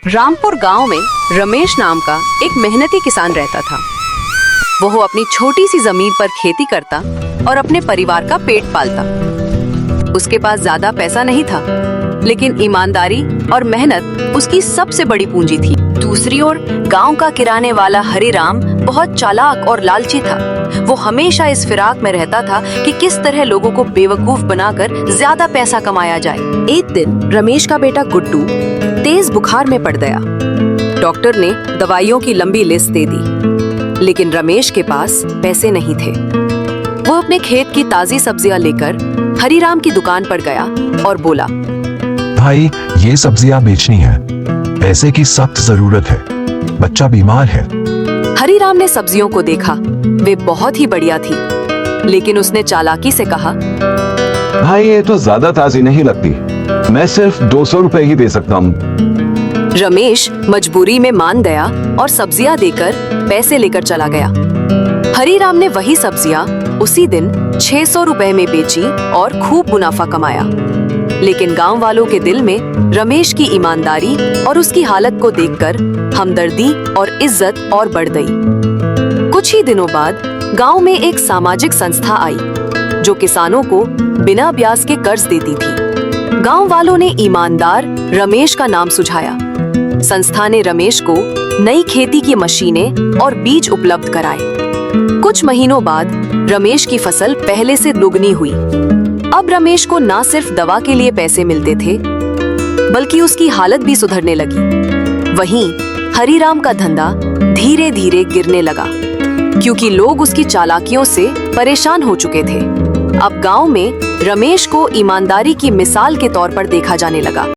रामपुर गांव में रमेश नाम का एक मेहनती किसान रहता था। वो अपनी छोटी सी जमीन पर खेती करता और अपने परिवार का पेट पालता। उसके पास ज्यादा पैसा नहीं था, लेकिन ईमानदारी और मेहनत उसकी सबसे बड़ी पूंजी थी। दूसरी ओर गांव का किराने वाला हरिराम बहुत चालाक और लालची था। वो हमेशा इस फिराक में रहता था कि किस तरह लोगों को बेवकूफ बनाकर ज्यादा पैसा कमाया जाए। एक दिन रमेश का बेटा गुड्डू तेज बुखार में पड़ गया। डॉक्टर ने दवाइयों की लंबी लिस्ट दे दी, लेकिन रमेश के पास पैसे नहीं थे। वो अपने खेत की ताजी सब्जियां लेकर हरिराम की दुकान पर गया और बोला, भाई ये सब्जियां बेचनी है, पैसे की सख्त जरूरत है, बच्चा बीमार है। हरिराम ने सब्जियों को देखा, वे बहुत ही बढ़िया थी, लेकिन उसने चालाकी से कहा, भाई ये तो ज्यादा ताजी नहीं लगती, मैं सिर्फ 200 रुपए ही दे सकता हूँ। रमेश मजबूरी में मान गया और सब्जियां देकर पैसे लेकर चला गया। हरिराम ने वही सब्जियां उसी दिन 600 रुपए में बेची और खूब मुनाफा कमाया। लेकिन गांव वालों के दिल में रमेश की ईमानदारी और उसकी हालत को देखकर हमदर्दी और इज्जत और बढ़ गई। कुछ ही दिनों बाद गांव में एक सामाजिक संस्था आई जो किसानों को बिना ब्याज के कर्ज देती थी। गांव वालों ने ईमानदार रमेश का नाम सुझाया। संस्था ने रमेश को नई खेती की मशीनें और बीज उपलब्ध कराए। कुछ महीनों बाद रमेश की फसल पहले से दुगनी हुई। अब रमेश को न सिर्फ दवा के लिए पैसे मिलते थे, बल्कि उसकी हालत भी सुधरने लगी। वहीं हरिराम का धंधा धीरे धीरे गिरने लगा, क्योंकि लोग उसकी चालाकियों से परेशान हो चुके थे। अब गांव में रमेश को ईमानदारी की मिसाल के तौर पर देखा जाने लगा।